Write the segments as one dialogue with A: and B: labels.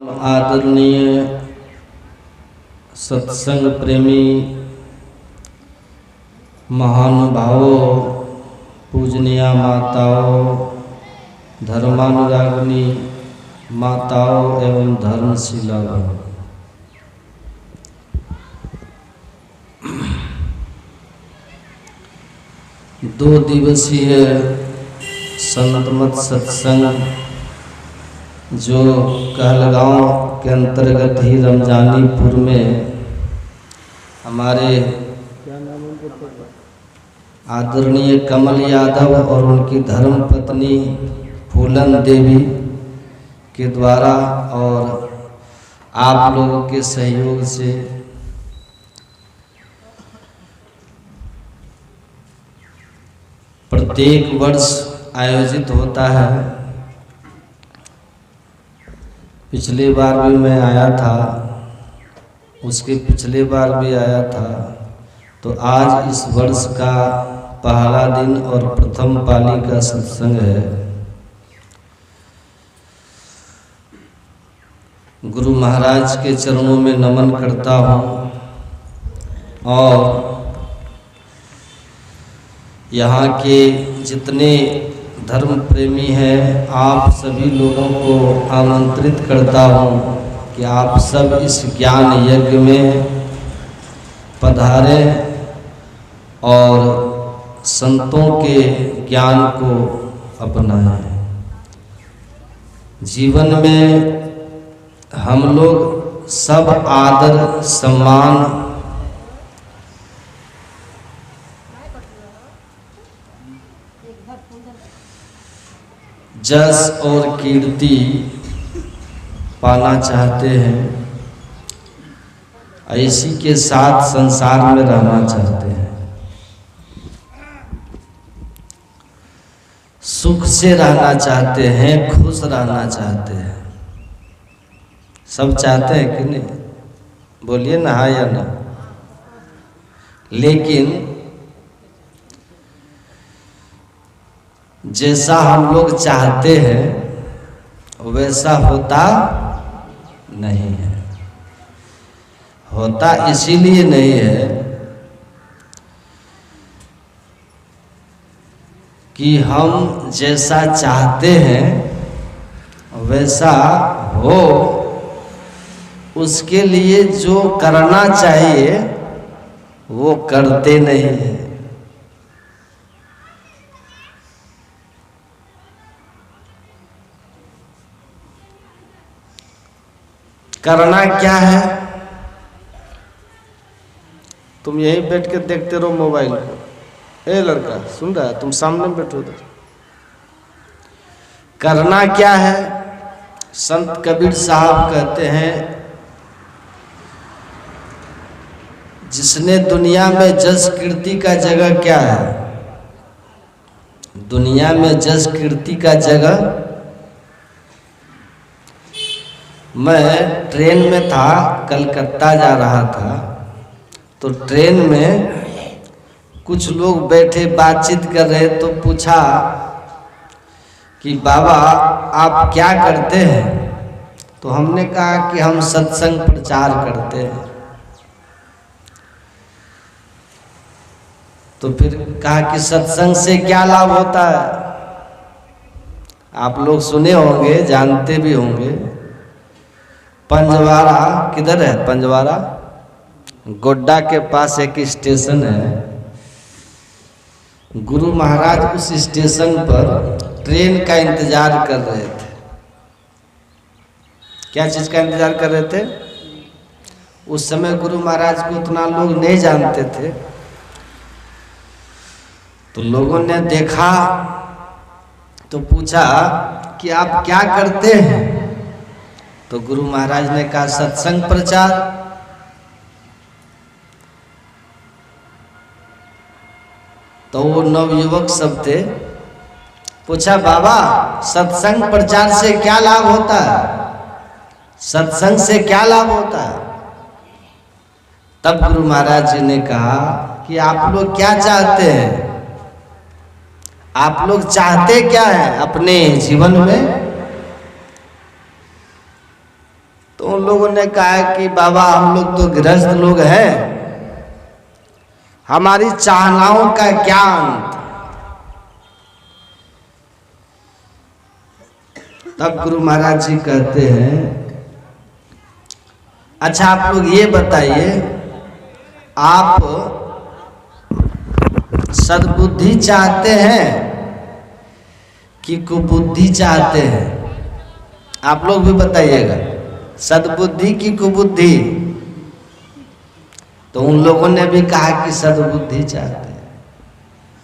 A: आदरणीय सत्संग प्रेमी महानुभावों, पूजनीय माताओं, धर्मानुरागिनी माताओं एवं धर्मशिलाओं, दो दिवसीय संतमत सत्संग जो कहलगांव के अंतर्गत ही रमजानीपुर में हमारे आदरणीय कमल यादव और उनकी धर्मपत्नी फूलन देवी के द्वारा और आप लोगों के सहयोग से प्रत्येक वर्ष आयोजित होता है। पिछली बार भी मैं आया था, उसके पिछले बार भी आया था, तो आज इस वर्ष का पहला दिन और प्रथम पाली का सत्संग है। गुरु महाराज के चरणों में नमन करता हूँ और यहाँ के जितने धर्म प्रेमी हैं, आप सभी लोगों को आमंत्रित करता हूँ कि आप सब इस ज्ञान यज्ञ में पधारें और संतों के ज्ञान को अपनाएं। जीवन में हम लोग सब आदर सम्मान जस और कीर्ति पाना चाहते हैं, इसी के साथ संसार में रहना चाहते हैं, सुख से रहना चाहते हैं, खुश रहना चाहते हैं। सब चाहते हैं कि नहीं? बोलिए ना, हाँ या ना। लेकिन जैसा हम लोग चाहते हैं वैसा होता नहीं है। होता इसीलिए नहीं है कि हम जैसा चाहते हैं वैसा हो, उसके लिए जो करना चाहिए वो करते नहीं है। करना क्या है? तुम यहीं बैठ के देखते रहो मोबाइल को। ए लड़का, सुन रहा है? तुम सामने बैठो उधर। करना क्या है? संत कबीर साहब कहते हैं, जिसने दुनिया में जस कीर्ति का जगह क्या है? दुनिया में जस कीर्ति का जगह। मैं ट्रेन में था, कलकत्ता जा रहा था, तो ट्रेन में कुछ लोग बैठे बातचीत कर रहे, तो पूछा कि बाबा आप क्या करते हैं? तो हमने कहा कि हम सत्संग प्रचार करते हैं। तो फिर कहा कि सत्संग से क्या लाभ होता है? आप लोग सुने होंगे, जानते भी होंगे। पंजवारा किधर है? पंजवारा गोड्डा के पास एक स्टेशन है। गुरु महाराज उस स्टेशन पर ट्रेन का इंतजार कर रहे थे। क्या चीज का इंतजार कर रहे थे? उस समय गुरु महाराज को उतना लोग नहीं जानते थे, तो लोगों ने देखा तो पूछा कि आप क्या करते हैं? तो गुरु महाराज ने कहा सत्संग प्रचार। तो वो नवयुवक सब थे, पूछा बाबा सत्संग प्रचार से क्या लाभ होता है? सत्संग से क्या लाभ होता है? तब गुरु महाराज जी ने कहा कि आप लोग क्या चाहते हैं? आप लोग चाहते क्या है अपने जीवन में? तो उन लोगों ने कहा कि बाबा हम लोग तो गृहस्थ लोग हैं, हमारी चाहनाओं का क्या अंत। तब गुरु महाराज जी कहते हैं, अच्छा आप लोग ये बताइए, आप सद्बुद्धि चाहते हैं कि कुबुद्धि चाहते हैं? आप लोग भी बताइएगा, सद्बुद्धि की कुबुद्धि? तो उन लोगों ने भी कहा कि सद्बुद्धि चाहते हैं।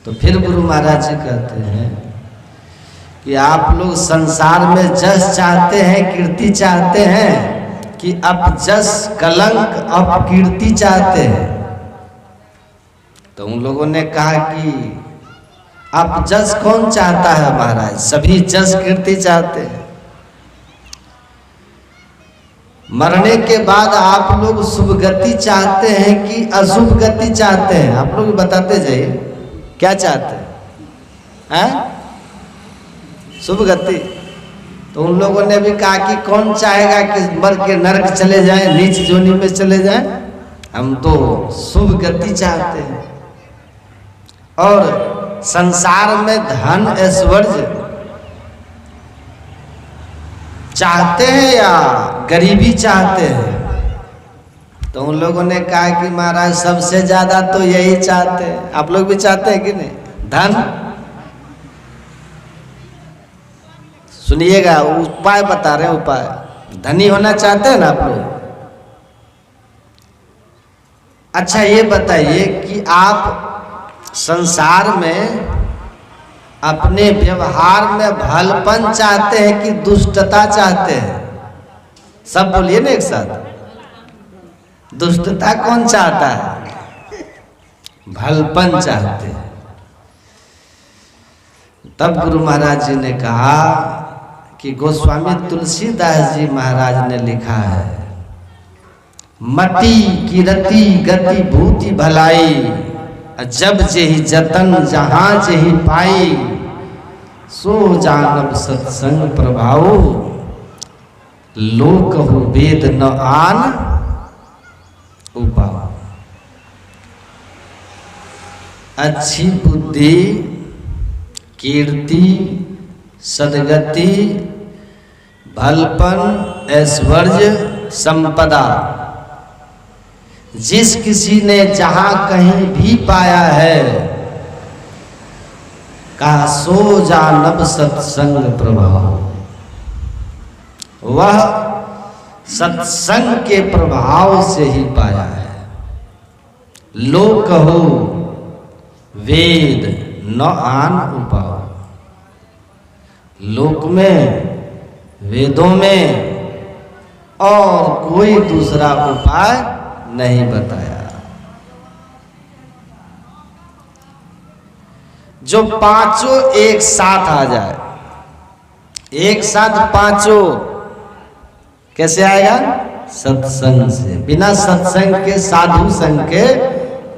A: तो फिर गुरु महाराज जी कहते हैं कि आप लोग संसार में जस चाहते हैं, कीर्ति चाहते हैं, कि अपजस कलंक अपकीर्ति चाहते हैं? तो उन लोगों ने कहा कि अपजस कौन चाहता है महाराज, सभी जस कीर्ति चाहते हैं। मरने के बाद आप लोग शुभ गति चाहते हैं कि अशुभ गति चाहते हैं? आप लोग बताते जाइए, क्या चाहते हैं? शुभ गति। तो उन लोगों ने भी कहा कि कौन चाहेगा कि मर के नरक चले जाएं, नीच जोनी में चले जाएं? हम तो शुभ गति चाहते हैं। और संसार में धन ऐश्वर्य चाहते हैं या गरीबी चाहते हैं? तो उन लोगों ने कहा कि महाराज सबसे ज्यादा तो यही चाहते हैं। आप लोग भी चाहते हैं कि नहीं? धन। सुनिएगा, उपाय बता रहे हैं, उपाय। धनी होना चाहते हैं ना आप लोग? अच्छा ये बताइए कि आप संसार में अपने व्यवहार में भलपन चाहते हैं कि दुष्टता चाहते हैं? सब बोलिए ना एक साथ। दुष्टता कौन चाहता है? भलपन चाहते हैं। तब गुरु महाराज जी ने कहा कि गोस्वामी तुलसीदास जी महाराज ने लिखा है, मति कीरति गति भूति भलाई, जब जेहि जतन जहां जेहि पाई, सो जानब सत्संग प्रभाव, लोकहु वेद न आन उपाव। अच्छी बुद्धि, कीर्ति, सदगति, भलपन, ऐश्वर्य, संपदा जिस किसी ने जहां कहीं भी पाया है, कहा सो जानब सत्संग प्रभाव। वह सत्संग के प्रभाव से ही पाया है। लोक हो वेद न आन उपाव। लोक में, वेदों में और कोई दूसरा उपाय नहीं बताया। जो पांचों एक साथ आ जाए, एक साथ पांचों कैसे आएगा? सत्संग से। बिना सत्संग के, साधु संग के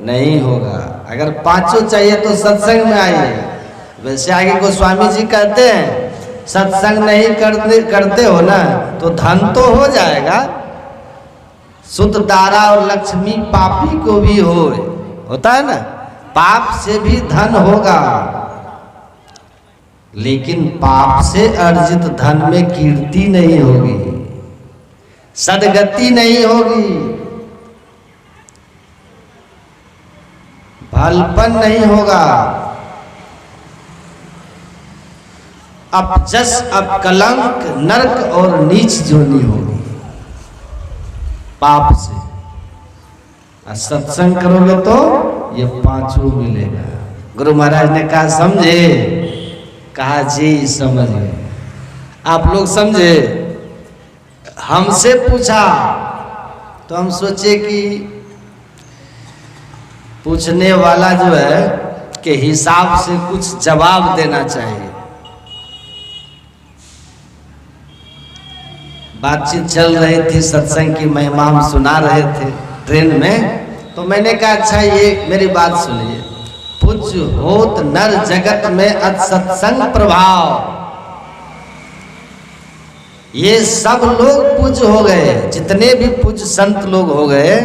A: नहीं होगा। अगर पांचों चाहिए तो सत्संग में आइए। वैसे आगे गोस्वामी जी कहते हैं, सत्संग नहीं करते हो ना तो धन तो हो जाएगा, शुद्ध दारा और लक्ष्मी पापी को भी होता है ना, पाप से भी धन होगा, लेकिन पाप से अर्जित धन में कीर्ति नहीं होगी, सदगति नहीं होगी, भलपन नहीं होगा, अपजस, अपकलंक, नरक और नीच जोनी होगी पाप से। और सत्संग करोगे तो ये पांचों मिलेगा। गुरु महाराज ने कहा समझे? कहा जी समझ गए। आप लोग समझे? हमसे पूछा तो हम सोचे कि पूछने वाला जो है के हिसाब से कुछ जवाब देना चाहिए। बातचीत चल रही थी, सत्संग की महिमा हम सुना रहे थे ट्रेन में, तो मैंने कहा अच्छा ये मेरी बात सुनिए, पूज्य होत नर जगत में अत सत्संग प्रभाव। ये सब लोग पूज्य हो गए, जितने भी पूज्य संत लोग हो गए,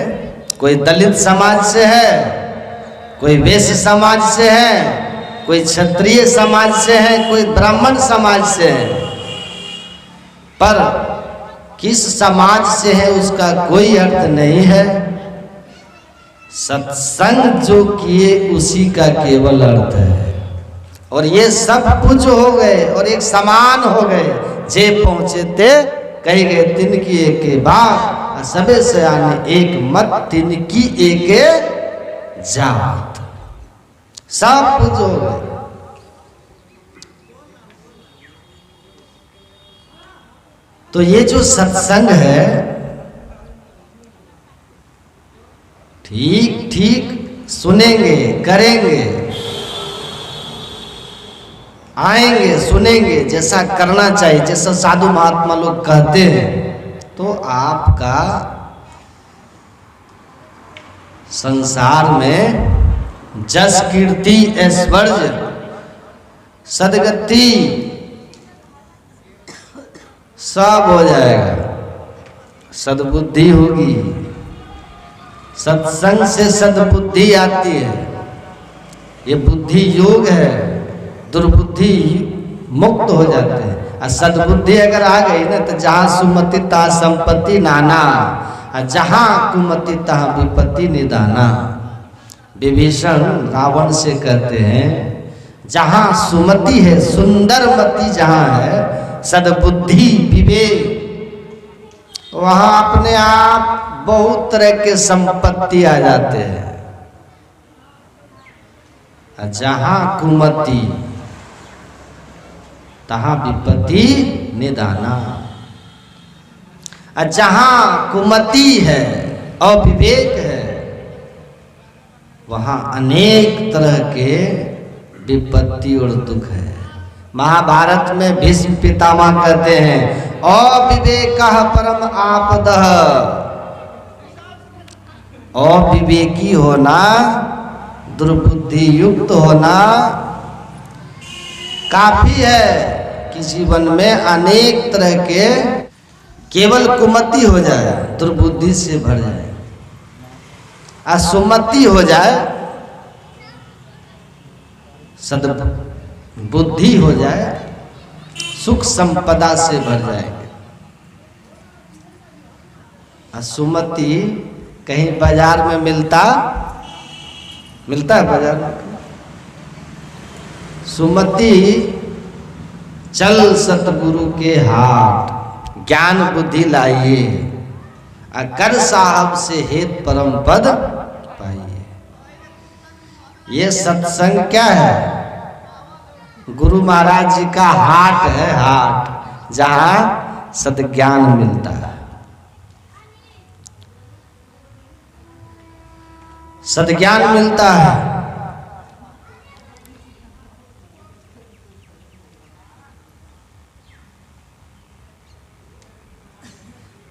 A: कोई दलित समाज से है, कोई वैश्य समाज से है, कोई क्षत्रिय समाज से है, कोई ब्राह्मण समाज से है, पर किस समाज से है उसका कोई अर्थ नहीं है। सत्संग जो किए उसी का केवल अर्थ है। और ये सब पूज्य हो गए और एक समान हो गए। जे पहुंचे थे कही गए तिनकी एके बात, सबे से आने एक मत तिनकी एके जात। सब पूज्य हो गए। तो ये जो सत्संग है, ठीक ठीक सुनेंगे, करेंगे, आएंगे, सुनेंगे, जैसा करना चाहिए, जैसा साधु महात्मा लोग कहते हैं, तो आपका संसार में जस कीर्ति ऐश्वर्य सदगति सब हो जाएगा। सद्बुद्धि होगी। सत्संग से सद्बुद्धि आती है। ये बुद्धि योग है। दुर्बुद्धि मुक्त हो जाते हैं। और सद्बुद्धि अगर आ गई ना, तो जहाँ सुमति ता संपत्ति नाना, और जहाँ कुमति तहाँ विपत्ति निदाना। विभीषण रावण से कहते हैं, जहाँ सुमति है, सुंदर मति जहाँ है, सद्बुद्धि विवेक, वहाँ अपने आप बहुत तरह के संपत्ति आ जाते हैं। जहाँ कुमति तहाँ विपत्ति निदाना। जहाँ कुमति है, अविवेक है, वहाँ अनेक तरह के विपत्ति और दुख है। महाभारत में भीष्म पितामह कहते हैं, अविवेकः परम आपदः। अविवेकी होना, दुर्बुद्धि युक्त होना काफी है कि जीवन में अनेक तरह के केवल कुमति हो जाए, दुर्बुद्धि से भर जाए, असुमति हो जाए, सद्बुद्धि हो जाए, सुख संपदा से भर जाएंगे। असुमति कहीं बाजार में मिलता है बाजार में। सुमति चल सतगुरु के हाट, ज्ञान बुद्धि लाइए, अकर साहब से हेत परम पद पाइए। ये सत्संग क्या है? गुरु महाराज जी का हाट है, हाट जहाँ सद्ज्ञान मिलता है। सद्ज्ञान मिलता है।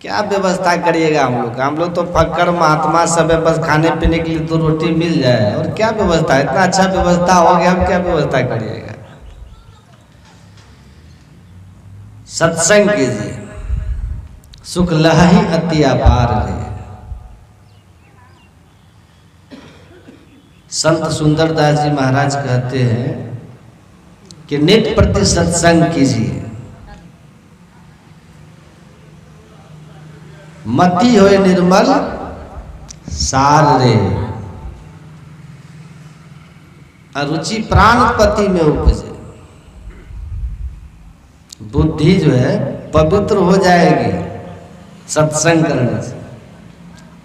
A: क्या व्यवस्था करिएगा हम लोग तो फक्कर महात्मा सब है, बस खाने पीने के लिए 2 रोटी मिल जाए, और क्या व्यवस्था, इतना अच्छा व्यवस्था हो गया, हम क्या व्यवस्था करिएगा। सत्संग कीजिए, सुख लहही अति अपार ले। संत सुंदरदास जी महाराज कहते हैं कि नित प्रति सत्संग कीजिए, मति होए निर्मल सार रे, अरुचि प्राणपति में उपजे। बुद्धि जो है पवित्र हो जाएगी सत्संग करने से,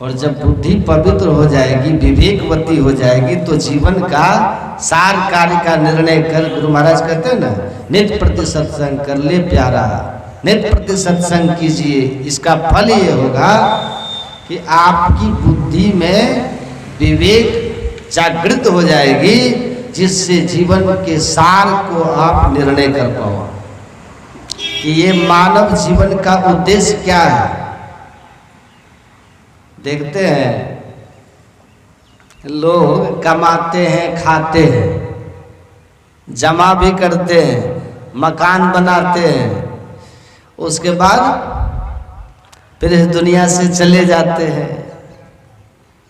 A: और जब बुद्धि पवित्र हो जाएगी, विवेकवती हो जाएगी, तो जीवन का सार कार्य का निर्णय कर, गुरु महाराज कहते हैं ना, नित्य प्रति सत्संग कर ले प्यारा, नित्य प्रति सत्संग कीजिए। इसका फल ये होगा कि आपकी बुद्धि में विवेक जागृत हो जाएगी, जिससे जीवन के सार को आप निर्णय कर पाओ कि ये मानव जीवन का उद्देश्य क्या है। देखते हैं लोग कमाते हैं, खाते हैं, जमा भी करते हैं, मकान बनाते हैं, उसके बाद फिर इस दुनिया से चले जाते हैं।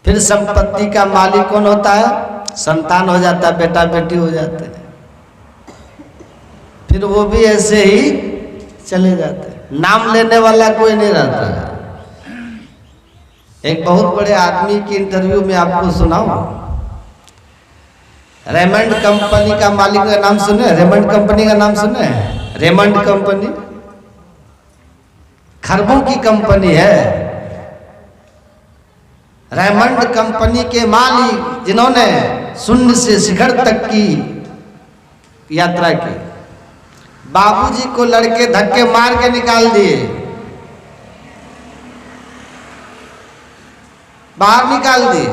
A: फिर संपत्ति का मालिक कौन होता है? संतान हो जाता है, बेटा बेटी हो जाते हैं। फिर वो भी ऐसे ही चले जाते हैं, नाम लेने वाला कोई नहीं रहता है। एक बहुत बड़े आदमी की इंटरव्यू में आपको सुनाऊं। रेमंड कंपनी का मालिक का नाम सुने? रेमंड कंपनी का नाम सुने? रेमंड कंपनी खरबों की कंपनी है। रेमंड कंपनी के मालिक जिन्होंने शून्य से शिखर तक की यात्रा की, बाबूजी को लड़के धक्के मार के निकाल दिए, बाहर निकाल दिए।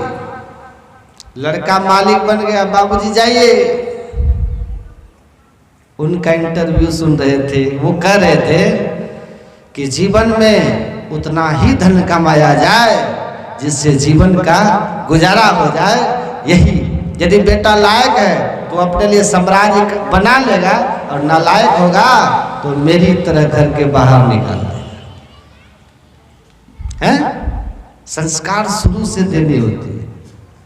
A: लड़का मालिक बन गया, बाबूजी जाइए। उनका इंटरव्यू सुन रहे थे, वो कह रहे थे कि जीवन में उतना ही धन कमाया जाए जिससे जीवन का गुजारा हो जाए। यही यदि बेटा लायक है तो अपने लिए साम्राज्य बना लेगा, और नालायक होगा तो मेरी तरह घर के बाहर निकाल देगा। हैं? संस्कार शुरू से देनी होती है।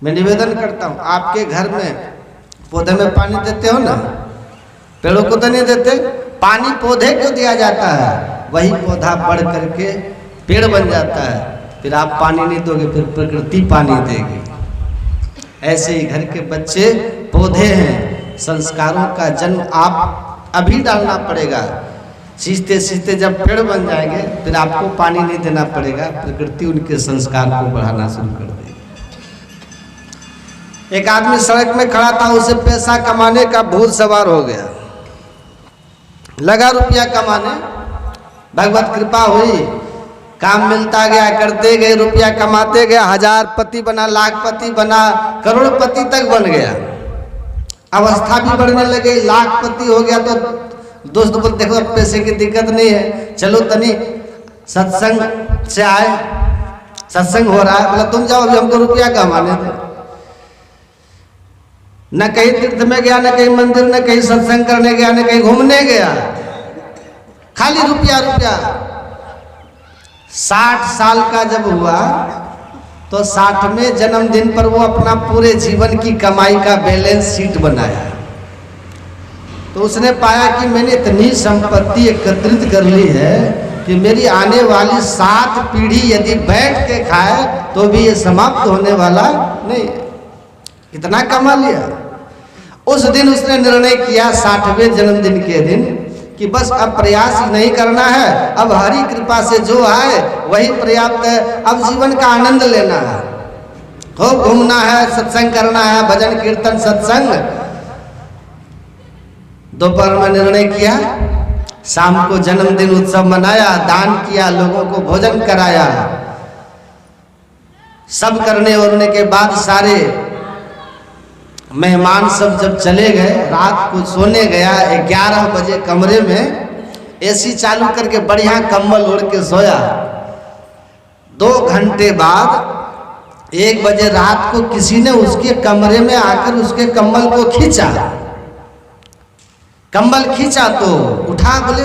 A: मैं निवेदन करता हूँ, आपके घर में पौधे में पानी देते हो ना, पेड़ों को तो नहीं देते। पानी पौधे को दिया जाता है, वही पौधा बढ़ करके पेड़ बन जाता है। फिर आप पानी नहीं दोगे, फिर प्रकृति पानी देगी। ऐसे ही घर के बच्चे पौधे हैं, संस्कारों का जन्म आप अभी डालना पड़ेगा। सींचते सींचते जब पेड़ बन जाएंगे फिर आपको पानी नहीं देना पड़ेगा, प्रकृति उनके संस्कार को बढ़ाना शुरू कर देगी। एक आदमी सड़क में खड़ा था, उसे पैसा कमाने का भूत सवार हो गया, लगा रुपया कमाने। भगवत कृपा हुई, काम मिलता गया, करते गए, रुपया कमाते गया, 1000पति बना, लाखपति बना, करोड़पति तक बन गया। अवस्था भी बढ़ने लगी, लाखपति हो गया तो दोस्त बोल, देखो अब पैसे की दिक्कत नहीं है, चलो तनी सत्संग से आए, सत्संग हो रहा है। बोला तुम जाओ, अभी हमको रुपया कमाने दो। न कहीं तीर्थ में गया, न कहीं मंदिर, न कहीं सत्संग करने गया, न कहीं घूमने गया, खाली रुपया रुपया। 60 साल का जब हुआ तो 60वें जन्मदिन पर वो अपना पूरे जीवन की कमाई का बैलेंस शीट बनाया। तो उसने पाया कि मैंने इतनी संपत्ति एकत्रित कर ली है कि मेरी आने वाली 7 पीढ़ी यदि बैठ के खाए तो भी ये समाप्त होने वाला नहीं। कितना कमा लिया। उस दिन उसने निर्णय किया 60वें जन्मदिन के दिन कि बस अब प्रयास नहीं करना है, अब हरि कृपा से जो आए वही पर्याप्त है। अब जीवन का आनंद लेना है, खूब घूमना है, सत्संग करना है, भजन कीर्तन सत्संग। दोपहर में निर्णय किया, शाम को जन्मदिन उत्सव मनाया, दान किया, लोगों को भोजन कराया। सब करने होने के बाद सारे मेहमान सब जब चले गए, रात को सोने गया, 11 बजे कमरे में एसी चालू करके बढ़िया कंबल ओढ़ के सोया। 2 घंटे बाद 1 बजे रात को किसी ने उसके कमरे में आकर उसके कंबल को खींचा। कंबल खींचा तो उठा, बोले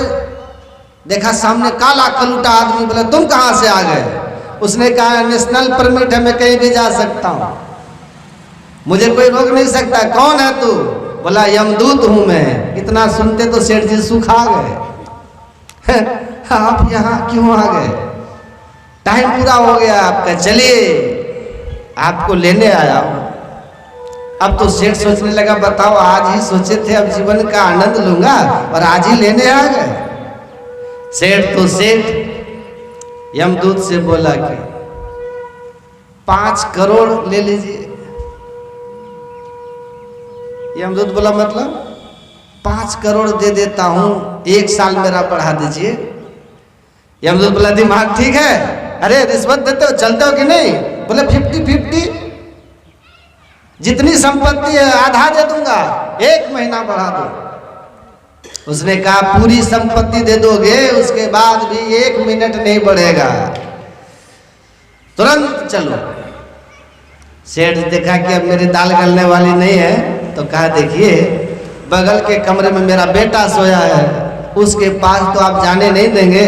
A: देखा सामने काला कलूटा आदमी। बोले तुम कहां से आ गए? उसने कहा नेशनल परमिट है, मैं कहीं भी जा सकता हूं, मुझे कोई रोक नहीं सकता। कौन है तू? बोला यमदूत हूं मैं। इतना सुनते तो सेठ जी सुखा गए। आप यहाँ क्यों आ गए? टाइम पूरा हो गया आपका, चलिए आपको लेने आया हूं। अब तो सेठ सोचने लगा, बताओ आज ही सोचे थे अब जीवन का आनंद लूंगा और आज ही लेने आ गए। सेठ तो सेठ यमदूत से बोला कि 5 करोड़ ले लीजिए। यमदूत बोला मतलब 5 करोड़ दे देता हूं, 1 साल मेरा बढ़ा दीजिए। यमदूत बोला दिमाग ठीक है? अरे रिश्वत देते हो, चलते हो कि नहीं? बोले 50-50, जितनी संपत्ति है आधा दे दूंगा, 1 महीना बढ़ा दो। उसने कहा पूरी संपत्ति दे दोगे, उसके बाद भी 1 मिनट नहीं बढ़ेगा, तुरंत चलो। सेठ देखा कि अब मेरी दाल गलने वाली नहीं है तो कहा देखिए बगल के कमरे में मेरा बेटा सोया है, उसके पास तो आप जाने नहीं देंगे।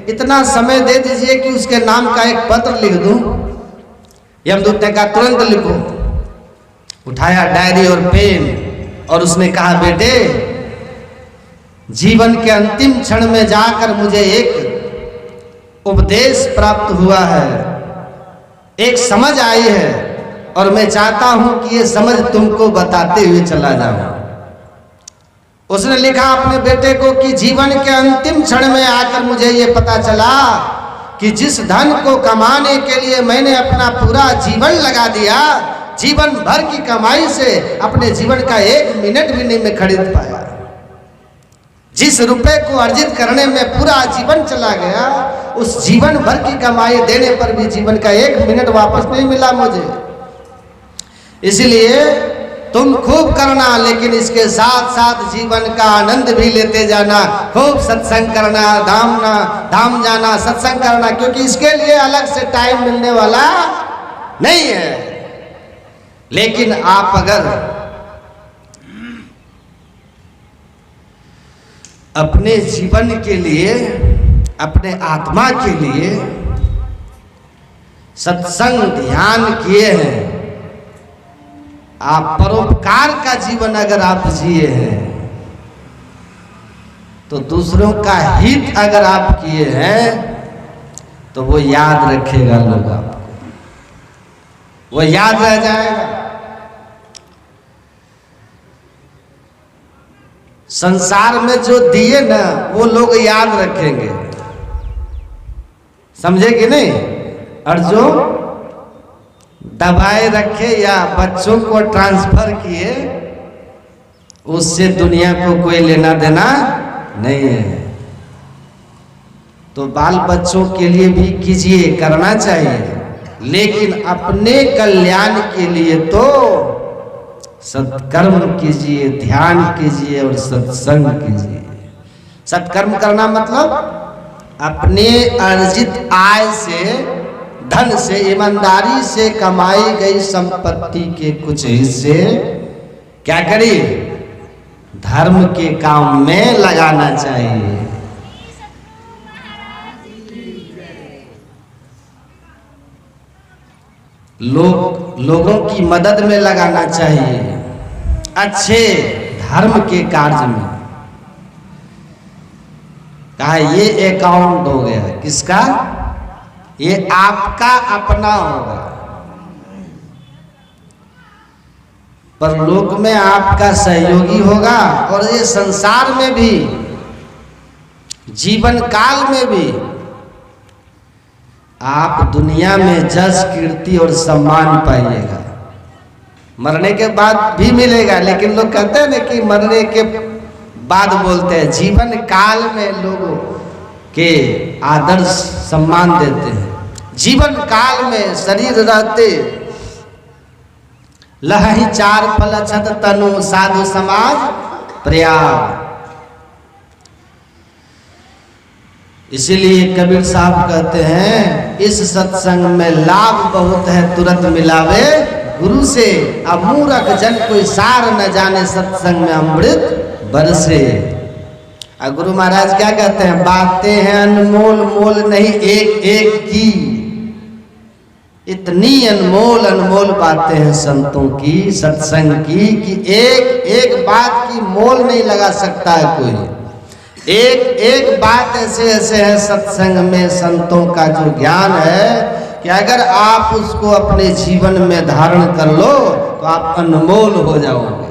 A: इतना समय दे दीजिए कि उसके नाम का एक पत्र लिख दूं। यमदूत ने कहा तुरंत लिखो। उठाया डायरी और पेन और उसने कहा बेटे, जीवन के अंतिम क्षण में जाकर मुझे एक उपदेश प्राप्त हुआ है, एक समझ आई है और मैं चाहता हूं कि ये समझ तुमको बताते हुए चला जाऊं। उसने लिखा अपने बेटे को कि जीवन के अंतिम क्षण में आकर मुझे ये पता चला कि जिस धन को कमाने के लिए मैंने अपना पूरा जीवन लगा दिया, जीवन भर की कमाई से अपने जीवन का 1 मिनट भी नहीं मैं खरीद पाया। जिस रुपए को अर्जित करने में पूरा जीवन चला गया, उस जीवन भर की कमाई देने पर भी जीवन का 1 मिनट वापस नहीं मिला मुझे। इसलिए तुम खूब करना, लेकिन इसके साथ साथ जीवन का आनंद भी लेते जाना। खूब सत्संग करना, धाम जाना, सत्संग करना, क्योंकि इसके लिए अलग से टाइम मिलने वाला नहीं है। लेकिन आप अगर अपने जीवन के लिए, अपने आत्मा के लिए सत्संग ध्यान किए हैं, आप परोपकार का जीवन अगर आप जिए हैं, तो दूसरों का हित अगर आप किए हैं, तो वो याद रखेगा लोग आपको, वो याद रह जाएगा। संसार में जो दिए ना वो लोग याद रखेंगे, समझे कि नहीं? और जो दबाए रखे या बच्चों को ट्रांसफर किए, उससे दुनिया को कोई लेना देना नहीं है। तो बाल बच्चों के लिए भी कीजिए, करना चाहिए, लेकिन अपने कल्याण के लिए तो सत्कर्म कीजिए, ध्यान कीजिए और सत्संग कीजिए। सत्कर्म करना मतलब अपने अर्जित आय से, धन से, ईमानदारी से कमाई गई संपत्ति के कुछ हिस्से क्या करिए? धर्म के काम में लगाना चाहिए। लोगों की मदद में लगाना चाहिए, अच्छे धर्म के कार्य में। कहा ये अकाउंट हो गया किसका? ये आपका अपना होगा, पर लोक में आपका सहयोगी होगा, और ये संसार में भी, जीवन काल में भी आप दुनिया में जस, कीर्ति और सम्मान पाइएगा। मरने के बाद भी मिलेगा, लेकिन लोग कहते हैं ना कि मरने के बाद बोलते हैं, जीवन काल में लोगों के आदर सम्मान देते हैं। जीवन काल में शरीर रहते लहहि 4 फल अछत तनु, साधु समाज प्रयाग। इसीलिए कबीर साहब कहते हैं, इस सत्संग में लाभ बहुत है, तुरंत मिलावे गुरु से। अब मूर्ख जन कोई सार न जाने, सत्संग में अमृत बरसे। और गुरु महाराज क्या कहते हैं? बातें हैं अनमोल, मोल नहीं एक एक की। इतनी अनमोल अनमोल बातें हैं संतों की, सत्संग की, कि एक एक बात की मोल नहीं लगा सकता है कोई। एक एक बात ऐसे ऐसे है सत्संग में, संतों का जो ज्ञान है, कि अगर आप उसको अपने जीवन में धारण कर लो तो आप अनमोल हो जाओगे।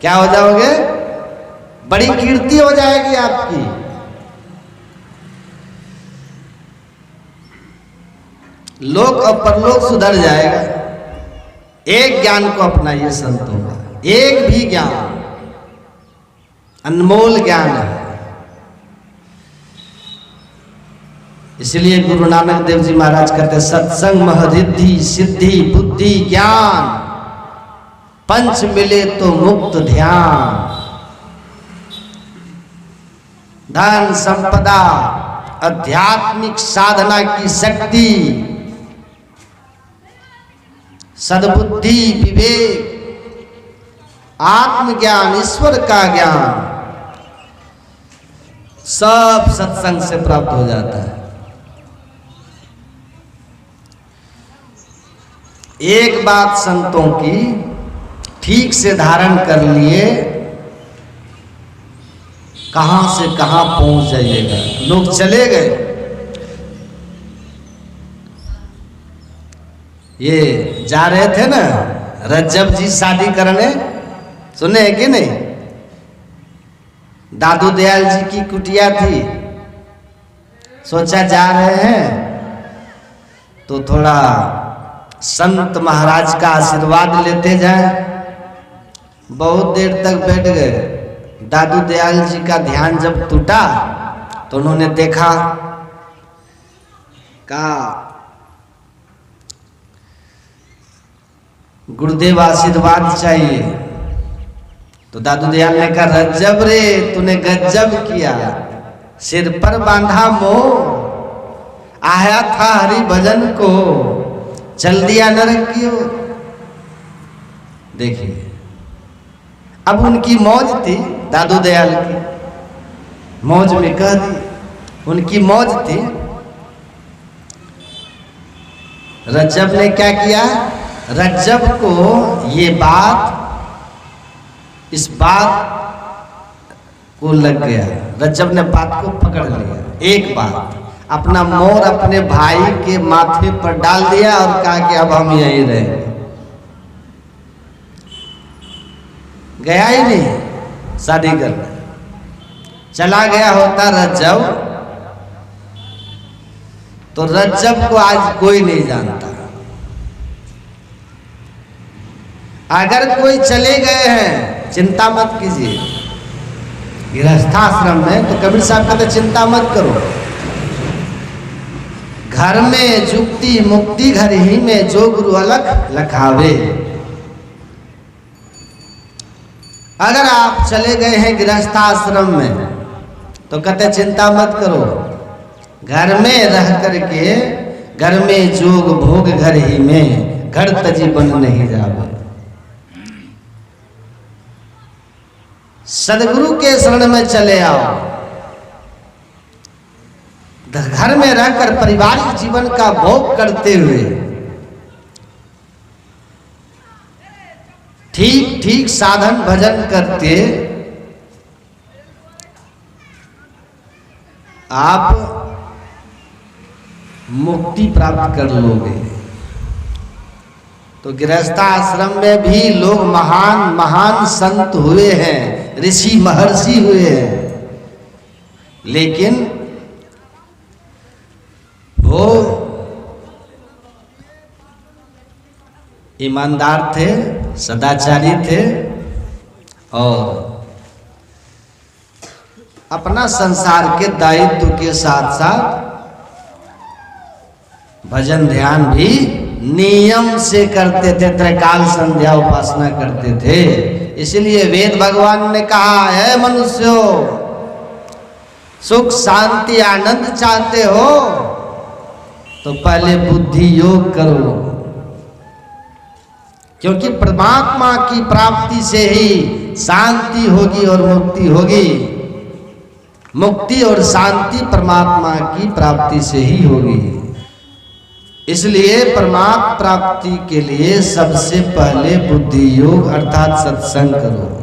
A: क्या हो जाओगे? बड़ी कीर्ति हो जाएगी आपकी। लोक और परलोक सुधर जाएगा। एक ज्ञान को अपनाइए संतों का, एक भी ज्ञान अनमोल ज्ञान है। इसलिए गुरु नानक देव जी महाराज कहते हैं, सत्संग महरिद्धि सिद्धि बुद्धि ज्ञान, पंच मिले तो मुक्त ध्यान। धन संपदा, आध्यात्मिक साधना की शक्ति, सद्बुद्धि, विवेक, आत्मज्ञान, ईश्वर का ज्ञान, सब सत्संग से प्राप्त हो जाता है। एक बात संतों की ठीक से धारण कर लिए, कहां से कहां पहुंच जाइएगा। लोग चले गए, ये जा रहे थे ना रज्जब जी शादी करने, सुने हैं कि नहीं? दादू दयाल जी की कुटिया थी, सोचा जा रहे हैं तो थोड़ा संत महाराज का आशीर्वाद लेते जाएं। बहुत देर तक बैठ गए। दादू दयाल जी का ध्यान जब टूटा तो उन्होंने देखा, कहा गुरुदेव आशीर्वाद चाहिए। तो दादू दयाल ने कहा, रज्जब रे तूने गज्जब किया, सिर पर बांधा मोह, आया था हरि भजन को, चल दिया नरक की ओर। देखिए, अब उनकी मौज थी, दादू दयाल की मौज में कह दी, उनकी मौज थी। रज्जब ने क्या किया? रज्जब को ये बात, इस बात को लग गया। रज्जब ने बात को पकड़ लिया। एक बात, अपना मोर अपने भाई के माथे पर डाल दिया और कहा कि अब हम यहीं रहेंगे। गया ही नहीं शादी करने, चला गया होता रज्जब, तो रज्जब को आज कोई नहीं जानता। अगर कोई चले गए हैं, चिंता मत कीजिए। गृहस्थाश्रम में तो कबीर साहब कहते चिंता मत करो, घर में जुक्ति मुक्ति घर ही में, जो गुरु अलख लखावे। अगर आप चले गए हैं गृहस्थाश्रम में तो कहते चिंता मत करो, घर में रह करके, घर में जोग भोग घर ही में, घर तजी बन नहीं जावे। सदगुरु के शरण में चले आओ, घर में रहकर पारिवारिक जीवन का भोग करते हुए ठीक ठीक साधन भजन करते आप मुक्ति प्राप्त कर लोगे। तो गृहस्थाश्रम में भी लोग महान महान संत हुए हैं, ऋषि महर्षि हुए हैं, लेकिन वो ईमानदार थे, सदाचारी थे और अपना संसार के दायित्व के साथ साथ भजन ध्यान भी नियम से करते थे, त्रैकाल संध्या उपासना करते थे। इसलिए वेद भगवान ने कहा है, मनुष्यों सुख शांति आनंद चाहते हो तो पहले बुद्धि योग करो, क्योंकि परमात्मा की प्राप्ति से ही शांति होगी और मुक्ति होगी। मुक्ति और शांति परमात्मा की प्राप्ति से ही होगी। इसलिए परमात्मा प्राप्ति के लिए सबसे पहले बुद्धि योग अर्थात सत्संग करो।